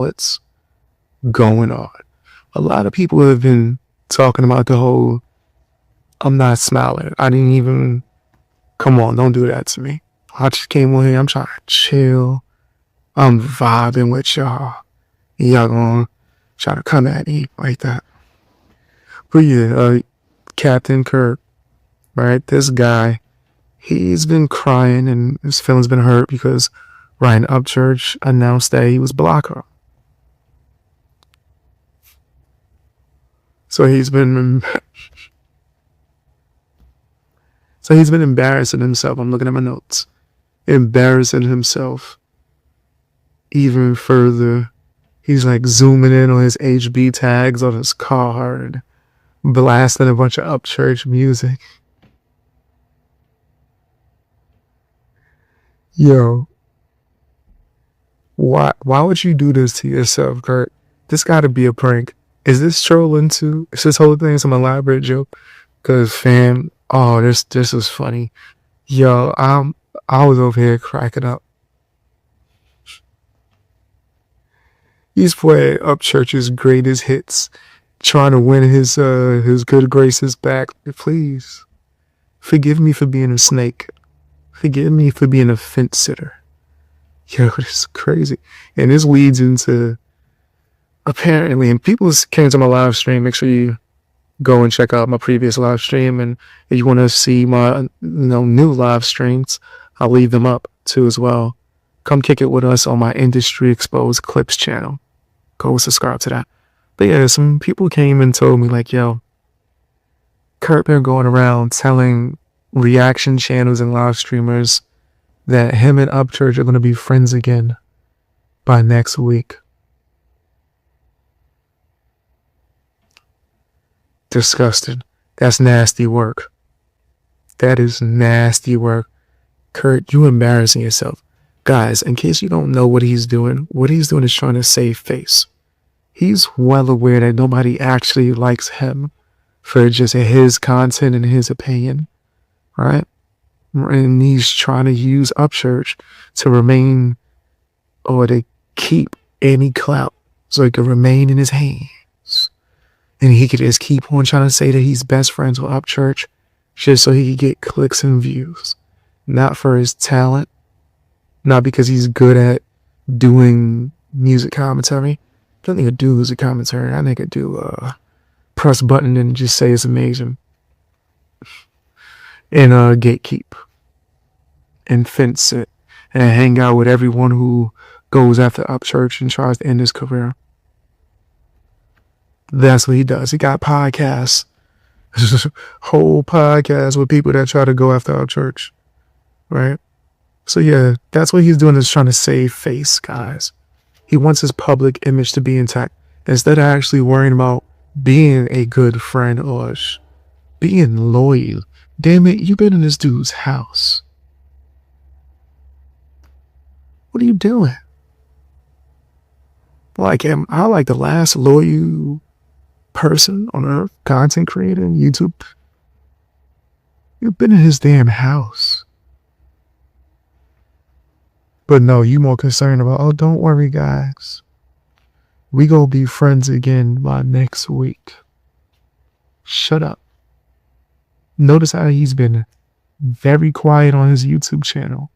what's going on. A lot of people have been talking about the whole, I'm not smiling. I didn't even, come on, don't do that to me. I just came on here, I'm trying to chill. I'm vibing with y'all. Y'all gonna try to come at me like that. But yeah, Captain Curt, right? This guy, he's been crying and his feelings been hurt because Ryan Upchurch announced that he was blocker. So he's been embarrassing himself. I'm looking at my notes. Embarrassing himself even further. He's like zooming in on his HB tags on his car and blasting a bunch of Upchurch music. Yo, why would you do this to yourself, Curt? This gotta be a prank. Is this trolling too? Is this whole thing some elaborate joke? Cause fam, oh, this is funny. Yo, I was over here cracking up. He's playing Upchurch's greatest hits, trying to win his good graces back. Please, forgive me for being a snake. Forgive me for being a fence sitter. Yo, this is crazy. And this leads into, apparently, and people came to my live stream. Make sure you go and check out my previous live stream. And if you want to see my new live streams, I'll leave them up too as well. Come kick it with us on my Industry Exposed Clips channel. Go subscribe to that. But yeah, some people came and told me like, yo, Curt been going around telling reaction channels and live streamers that him and Upchurch are going to be friends again by next week. Disgusting. That's nasty work. That is nasty work. Curt, you embarrassing yourself. Guys, in case you don't know what he's doing is trying to save face. He's well aware that nobody actually likes him for just his content and his opinion, right? And he's trying to use Upchurch to remain or to keep any clout so it could remain in his hands. And he could just keep on trying to say that he's best friends with Upchurch just so he could get clicks and views. Not for his talent, not because he's good at doing music commentary. That nigga do music commentary. That nigga do press button and just say it's amazing. And gatekeep. And fence it. And hang out with everyone who goes after Upchurch and tries to end his career. That's what he does. He got podcasts. Whole podcast with people that try to go after Upchurch. Right? So yeah, that's what he's doing, is trying to save face, guys. He wants his public image to be intact instead of actually worrying about being a good friend or being loyal. Damn it, you've been in this dude's house. What are you doing? Like, am I like the last loyal person on earth, content creator on YouTube? You've been in his damn house. But no, you more concerned about, oh, don't worry, guys. We gonna be friends again by next week. Shut up. Notice how he's been very quiet on his YouTube channel.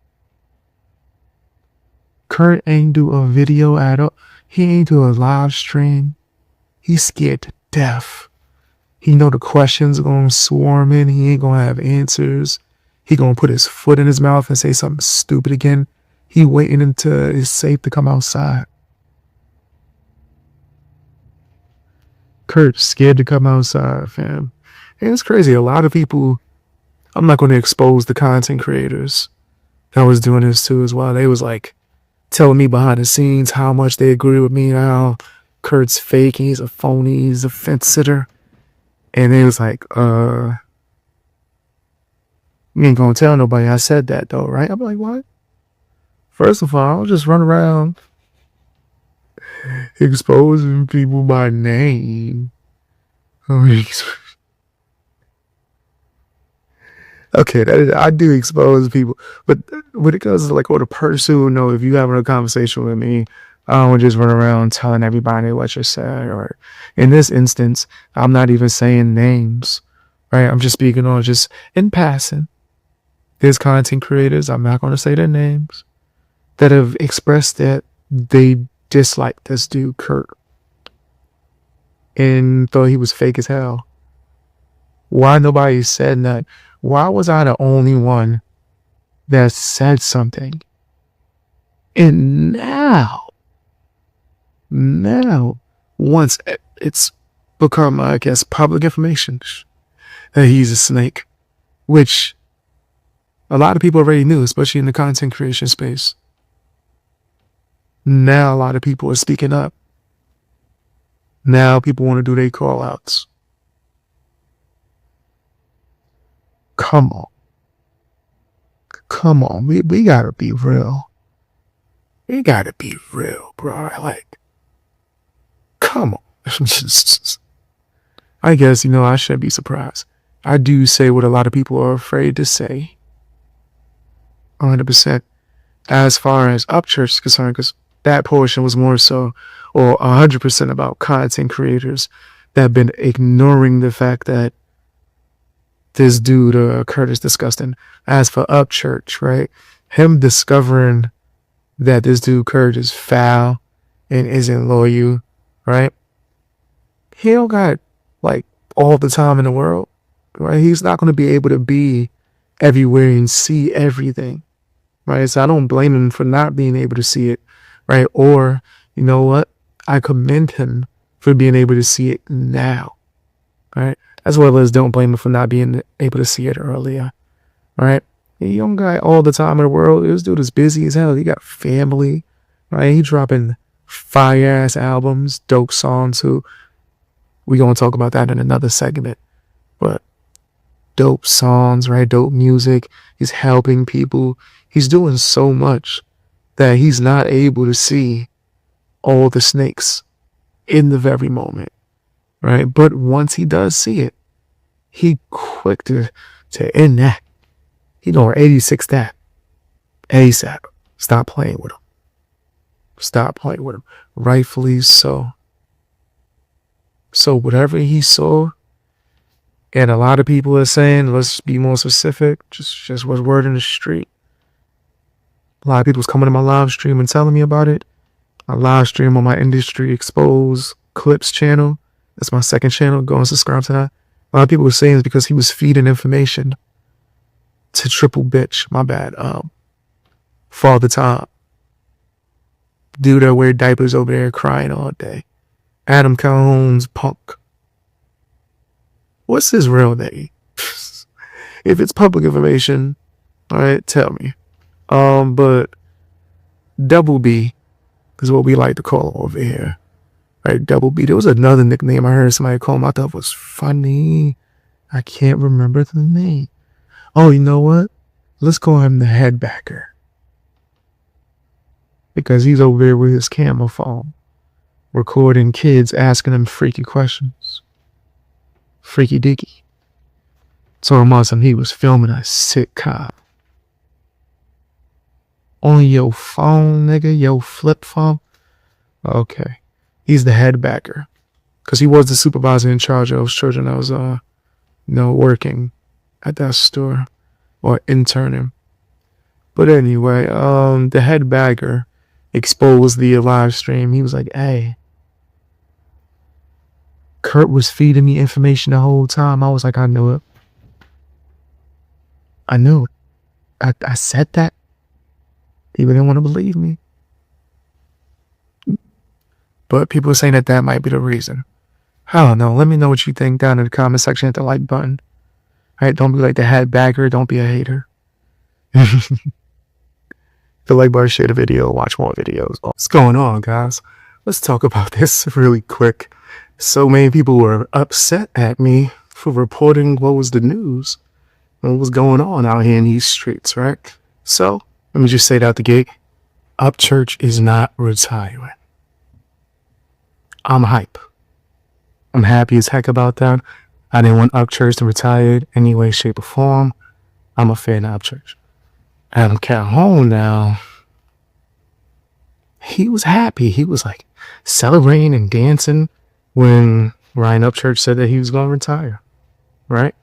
Curt ain't do a video at all. He ain't do a live stream. He's scared to death. He know the questions are gonna swarm in. He ain't gonna have answers. He gonna put his foot in his mouth and say something stupid again. He waiting until it's safe to come outside. Curt's scared to come outside, fam. And it's crazy. A lot of people, I'm not going to expose the content creators that was doing this too as well. They was like telling me behind the scenes how much they agree with me now. Curt's fake, he's a phony, he's a fence sitter. And they was like, you ain't gonna tell nobody I said that though, right? I'm like, what? First of all, I'll just run around exposing people by name. Okay, I do expose people, but when it comes to like, or the person who know, if you having a conversation with me, I don't just run around telling everybody what you're saying. Or in this instance, I'm not even saying names, right? I'm just speaking on just in passing. There's content creators, I'm not going to say their names, that have expressed that they dislike this dude, Curt, and thought he was fake as hell. Why nobody said that? Why was I the only one that said something? And now, once it's become, I guess, public information that he's a snake, which a lot of people already knew, especially in the content creation space. Now a lot of people are speaking up. Now people want to do their call outs. Come on. We gotta be real. We gotta be real, bro. Like, come on. I guess, I shouldn't be surprised. I do say what a lot of people are afraid to say. 100%. As far as Upchurch is concerned, because that portion was more so, or 100% about content creators that have been ignoring the fact that this dude, Curt, is disgusting. As for Upchurch, right? Him discovering that this dude, Curt, is foul and isn't loyal, right? He don't got, like, all the time in the world, right? He's not going to be able to be everywhere and see everything, right? So I don't blame him for not being able to see it, right? Or, you know what? I commend him for being able to see it now, right? As well as don't blame him for not being able to see it earlier, right? He don't got all the time in the world. This dude is busy as hell. He got family, right? He dropping fire-ass albums, dope songs too. We gonna talk about that in another segment. But dope songs, right? Dope music. He's helping people. He's doing so much that he's not able to see all the snakes in the very moment, right? But once he does see it, he quick to end that. He know 86 that ASAP. Stop playing with him. Stop playing with him. Rightfully so. So whatever he saw, and a lot of people are saying, let's be more specific, just what's word in the street. A lot of people was coming to my live stream and telling me about it. I live stream on my Industry Exposed Clips channel. That's my second channel. Go and subscribe to that. A lot of people were saying it's because he was feeding information to Triple Bitch. My bad. Father Time. Dude that wear diapers over there crying all day. Adam Calhoun's punk. What's his real name? If it's public information, alright, tell me. But Double B is what we like to call him over here. Right, Double B. There was another nickname I heard somebody call him. I thought was funny. I can't remember the name. Oh, you know what? Let's call him the Headbacker. Because he's over there with his camera phone, recording kids asking him freaky questions. Freaky deaky. Told him he was filming a sitcom. On your phone, nigga, your flip phone. Okay. He's the Headbacker. Because he was the supervisor in charge of those children that was, working at that store or interning. But anyway, the Headbacker exposed the live stream. He was like, hey, Curt was feeding me information the whole time. I was like, I knew it. I knew it. I said that. People didn't want to believe me. But people are saying that might be the reason. I don't know. Let me know what you think down in the comment section. Hit the like button. All right, don't be like the Headbacker. Don't be a hater. The like button, share the video, watch more videos. What's going on, guys? Let's talk about this really quick. So many people were upset at me for reporting what was the news, what was going on out here in these streets, right? So let me just say that out the gate. Upchurch is not retiring. I'm hype. I'm happy as heck about that. I didn't want Upchurch to retire in any way, shape, or form. I'm a fan of Upchurch. Adam Calhoun now, he was happy. He was like celebrating and dancing when Ryan Upchurch said that he was going to retire, right?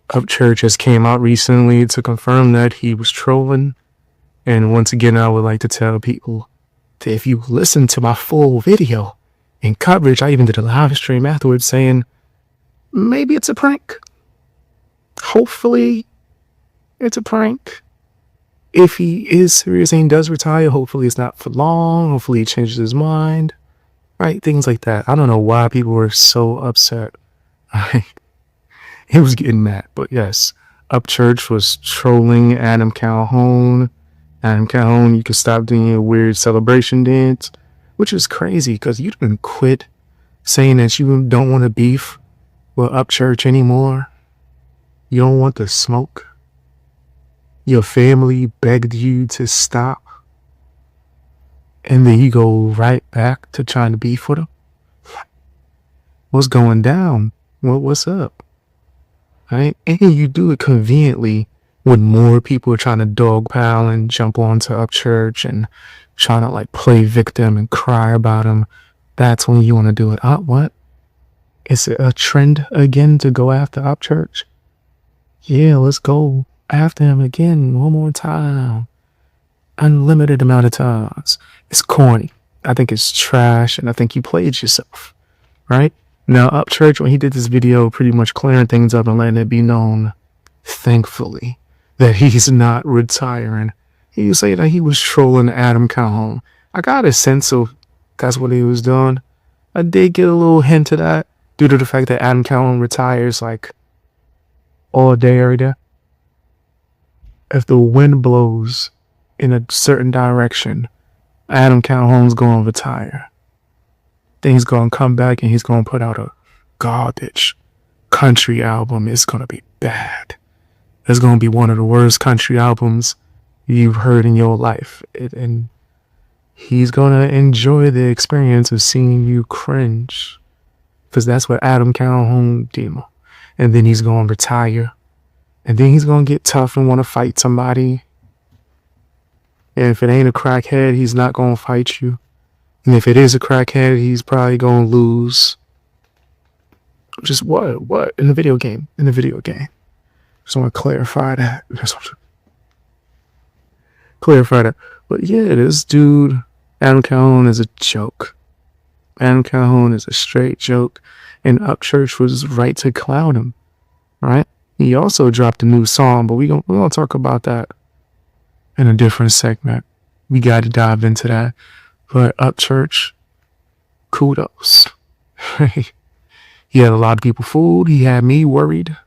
Upchurch just came out recently to confirm that he was trolling. And once again, I would like to tell people that if you listen to my full video and coverage, I even did a live stream afterwards saying, maybe it's a prank. Hopefully it's a prank. If he is serious and he does retire, hopefully it's not for long. Hopefully he changes his mind. Right? Things like that. I don't know why people were so upset. He was getting mad. But yes, Upchurch was trolling Adam Calhoun. Adam Calhoun, you can stop doing your weird celebration dance, which is crazy because you didn't quit saying that you don't want to beef with Upchurch anymore. You don't want the smoke. Your family begged you to stop. And then you go right back to trying to beef with them. What's going down? What's up? Right? And you do it conveniently when more people are trying to dogpile and jump onto Upchurch and trying to like play victim and cry about him. That's when you want to do it. What? Is it a trend again to go after Upchurch? Yeah, let's go after him again one more time. Unlimited amount of times. It's corny. I think it's trash, and I think you played yourself, right? Now, Upchurch, when he did this video, pretty much clearing things up and letting it be known, thankfully, that he's not retiring. He said that he was trolling Adam Calhoun. I got a sense of that's what he was doing. I did get a little hint of that due to the fact that Adam Calhoun retires like all day, every day. If the wind blows in a certain direction, Adam Calhoun's going to retire. Then he's going to come back and he's going to put out a garbage country album. It's going to be bad. It's going to be one of the worst country albums you've heard in your life. And he's going to enjoy the experience of seeing you cringe. Because that's what Adam Calhoun did. And then he's going to retire. And then he's going to get tough and want to fight somebody. And if it ain't a crackhead, he's not going to fight you. And if it is a crackhead, he's probably going to lose. Just what? In the video game. Just want to clarify that. But yeah, this dude, Adam Calhoun, is a joke. Adam Calhoun is a straight joke. And Upchurch was right to clown him. Right? He also dropped a new song, but we're gonna talk about that in a different segment. We got to dive into that. But Upchurch, kudos. He had a lot of people fooled. He had me worried.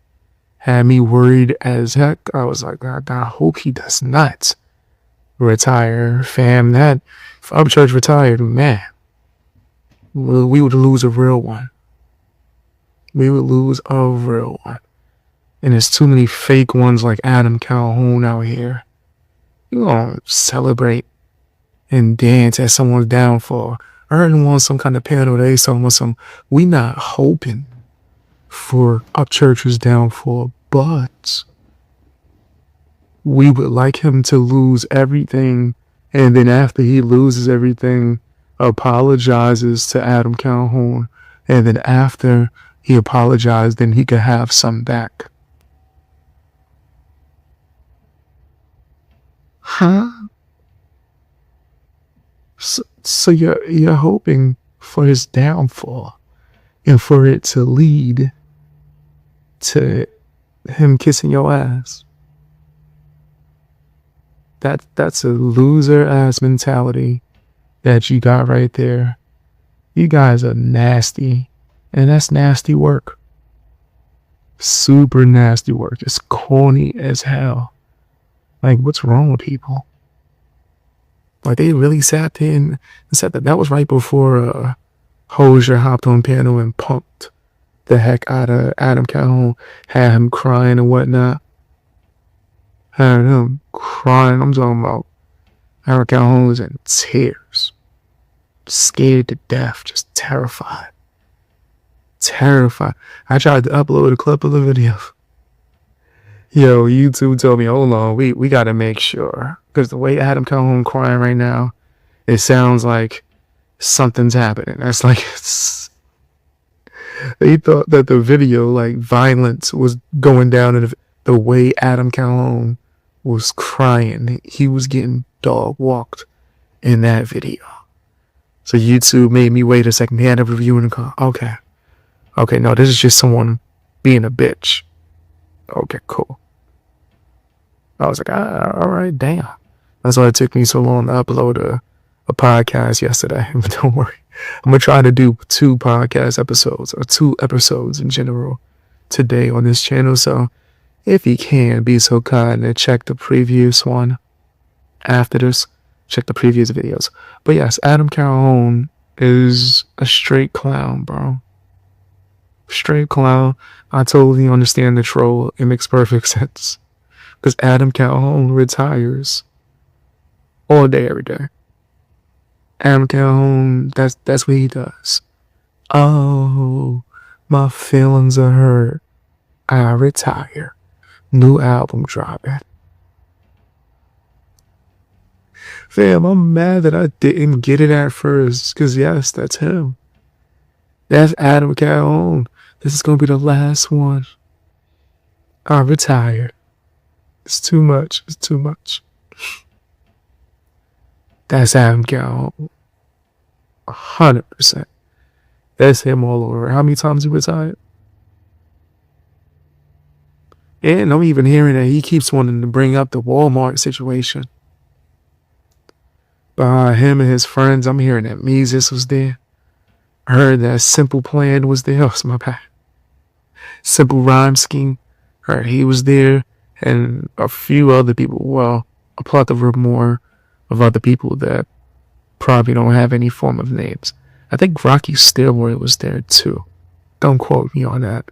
As heck. I was like, I hope he does not retire, fam. That if Upchurch retired, man, we would lose a real one. And there's too many fake ones like Adam Calhoun out here. You gonna celebrate and dance at someone's downfall. I heard him on some kind of panel today, we not hoping for Upchurch's downfall, but we would like him to lose everything, and then after he loses everything, apologizes to Adam Calhoun, and then after he apologized, then he could have some back. Huh? So you're hoping for his downfall and for it to lead to him kissing your ass. That's a loser ass mentality that you got right there. You guys are nasty, and that's nasty work. Super nasty work. It's corny as hell. Like, what's wrong with people? Like, they really sat there and said that was right before Hosier hopped on panel and pumped the heck out of Adam Calhoun, had him crying and whatnot. Had him crying. I'm talking about Adam Calhoun was in tears. Scared to death. Just terrified. I tried to upload a clip of the video. Yo, YouTube told me, hold on, we got to make sure. Because the way Adam Calhoun crying right now, it sounds like something's happening. That's like, he thought that the video, like violence was going down, and the way Adam Calhoun was crying, he was getting dog walked in that video. So YouTube made me wait a second. They had a review in the car. Okay, no, this is just someone being a bitch. Okay, cool. I was like, all right, damn. That's why it took me so long to upload a podcast yesterday. But don't worry. I'm going to try to do 2 podcast episodes, or 2 episodes in general today on this channel. So if you can, be so kind and check the previous one after this. Check the previous videos. But yes, Adam Calhoun is a straight clown, bro. Straight clown. I totally understand the troll. It makes perfect sense. Because Adam Calhoun retires all day, every day. Adam Calhoun, that's what he does. Oh, my feelings are hurt. I retire. New album dropping. Fam, I'm mad that I didn't get it at first. Because yes, that's him. That's Adam Calhoun. This is going to be the last one. I retire. It's too much. It's too much. That's Adam Calhoun. 100%. That's him all over. How many times he retired? And I'm even hearing that he keeps wanting to bring up the Walmart situation. By him and his friends, I'm hearing that Meezus was there. I heard that Simple Plan was there. Oh, it's my bad. Simple Rhyme Scheme. Heard he was there. And a few other people. Well, a plethora more of other people that probably don't have any form of names. I think Rocky Steroid was there too. Don't quote me on that.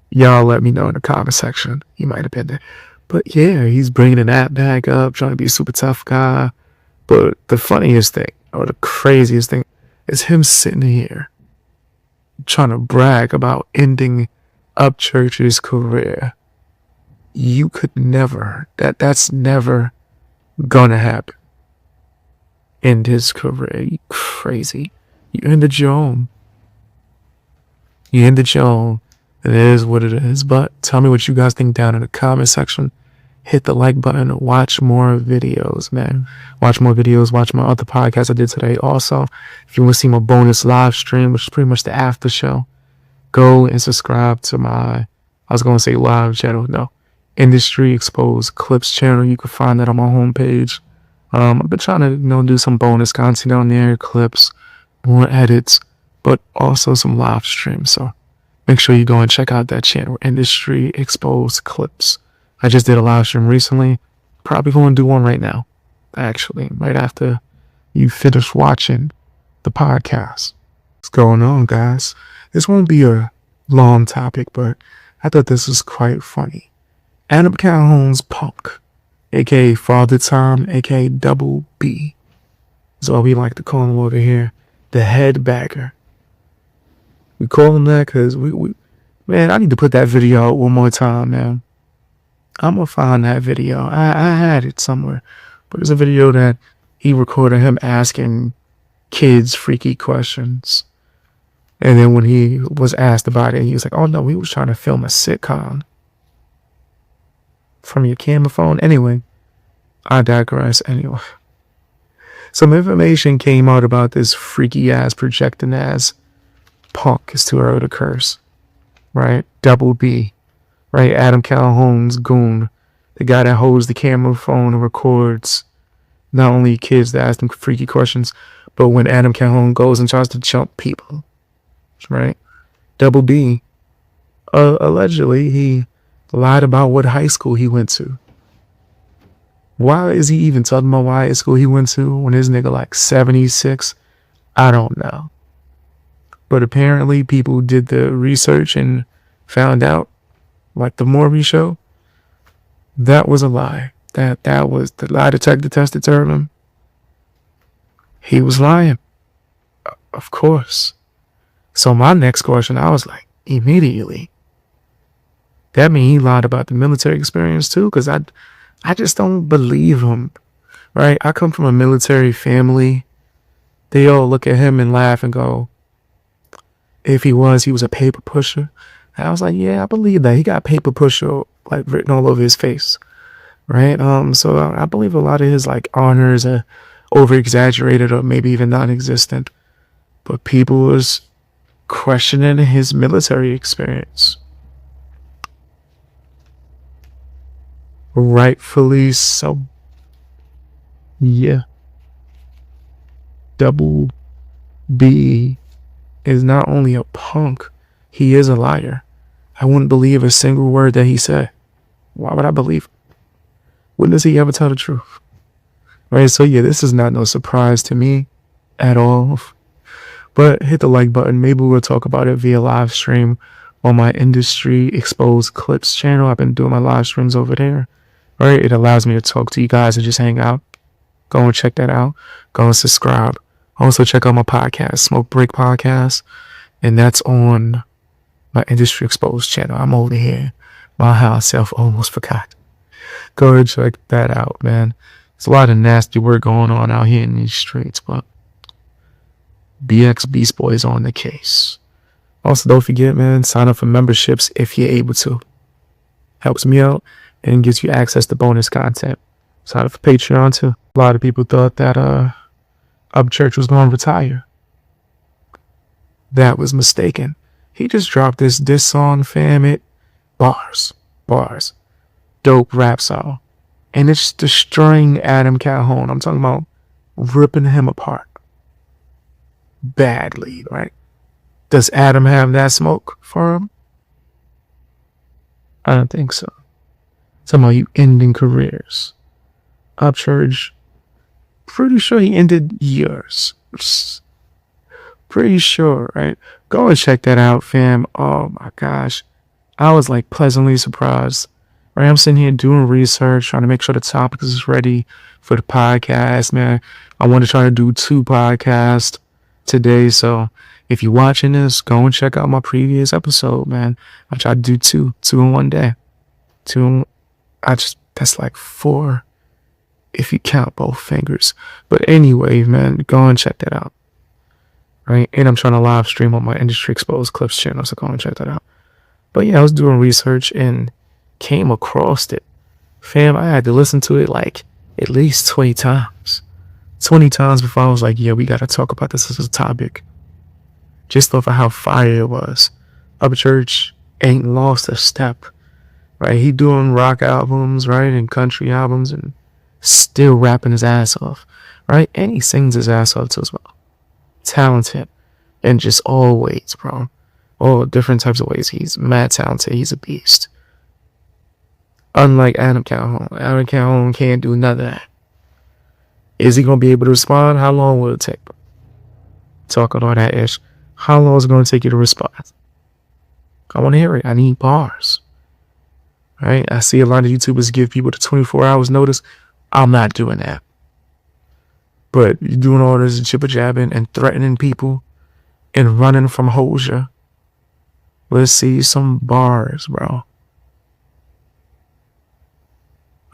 Y'all let me know in the comment section. He might have been there. But yeah, he's bringing that back up, trying to be a super tough guy. But the funniest thing, or the craziest thing, is him sitting here trying to brag about ending Upchurch's career. You could never, that's never gonna happen. End his career. You crazy. You ended your own. You ended your own. It is what it is. But tell me what you guys think down in the comment section. Hit the like button. Watch more videos, man. Watch more videos. Watch my other podcast I did today. Also, if you want to see my bonus live stream, which is pretty much the after show, go and subscribe to my, I was going to say live channel. No. Industry Exposed Clips channel. You can find that on my homepage. I've been trying to, do some bonus content on there, clips, more edits, but also some live streams. So make sure you go and check out that channel, Industry Exposed Clips. I just did a live stream recently. Probably going to do one right now, actually, right after you finish watching the podcast. What's going on, guys? This won't be a long topic, but I thought this was quite funny. Adam Calhoun's punk, a.k.a. Father Time, a.k.a. Double B. That's what we like to call him over here. The head bagger. We call him that because man, I need to put that video out one more time, man. I'm going to find that video. I had it somewhere. But it's a video that he recorded him asking kids freaky questions. And then when he was asked about it, he was like, oh no, we was trying to film a sitcom. From your camera phone. Anyway, I digress. Anyway, some information came out about this freaky ass projecting ass punk. It's too early to curse, right? Double B, right? Adam Calhoun's goon, the guy that holds the camera phone and records not only kids that ask them freaky questions, but when Adam Calhoun goes and tries to jump people, right? Double B, allegedly he lied about what high school he went to. Why is he even talking about what high school he went to when his nigga like 76? I don't know. But apparently people did the research and found out, like the Maury show, that was a lie. That was the lie detector test determined him. He was lying. Of course. So my next question, I was like, immediately, that mean he lied about the military experience too? Because I just don't believe him right? I come from a military family. They all look at him and laugh and go, if he was a paper pusher. And I was like, yeah, I believe that. He got paper pusher like written all over his face, right? So I believe a lot of his like honors are over exaggerated or maybe even non-existent. But people was questioning his military experience. Rightfully so. Yeah. Double B is not only a punk, he is a liar. I wouldn't believe a single word that he said. Why would I believe? When does he ever tell the truth? Right, so yeah, this is not no surprise to me at all. But hit the like button. Maybe we'll talk about it via live stream on my Industry Exposed Clips channel. I've been doing my live streams over there. Right, it allows me to talk to you guys and just hang out. Go and check that out. Go and subscribe. Also check out my podcast, Smoke Break Podcast. And that's on my Industry Exposed channel. I'm over here. My house self almost forgot. Go and check that out, man. There's a lot of nasty work going on out here in these streets, but BX Beast Boy is on the case. Also, don't forget, man, sign up for memberships if you're able to. Helps me out and gives you access to bonus content. Sign up for Patreon too. A lot of people thought that Upchurch was going to retire. That was mistaken. He just dropped this song, fam. It bars. Dope rap song. And it's destroying Adam Calhoun. I'm talking about ripping him apart. Badly, right? Does Adam have that smoke for him? I don't think so. Talking about you ending careers. Upchurch, pretty sure he ended yours. Pretty sure, right? Go and check that out, fam. Oh my gosh. I was like pleasantly surprised. Right? I'm sitting here doing research, trying to make sure the topics is ready for the podcast, man. I want to try to do 2 podcasts today. So if you're watching this, go and check out my previous episode, man. I tried to do two in one day. That's like 4 if you count both fingers. But anyway, man, go and check that out. Right? And I'm trying to live stream on my Industry Exposed Clips channel, so go and check that out. But yeah, I was doing research and came across it. Fam, I had to listen to it like at least 20 times. 20 times before I was like, yeah, we got to talk about this as a topic. Just off of how fire it was. Upchurch ain't lost a step. Right? He doing rock albums, right? And country albums and still rapping his ass off. Right? And he sings his ass off too as well. Talented. And just all ways, bro. All different types of ways. He's mad talented. He's a beast. Unlike Adam Calhoun. Adam Calhoun can't do none of that. Is he going to be able to respond? How long will it take? Talking all that ish. How long is it going to take you to respond? I want to hear it. I need bars. Right? I see a lot of YouTubers give people the 24 hours notice. I'm not doing that. But you're doing all this jibber jabbing and threatening people and running from Hoja. Let's see some bars, bro.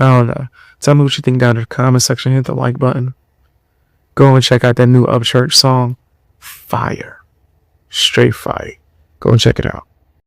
I don't know. Tell me what you think down in the comment section. Hit the like button. Go and check out that new Upchurch song. Fire. Straight fire. Go and check it out.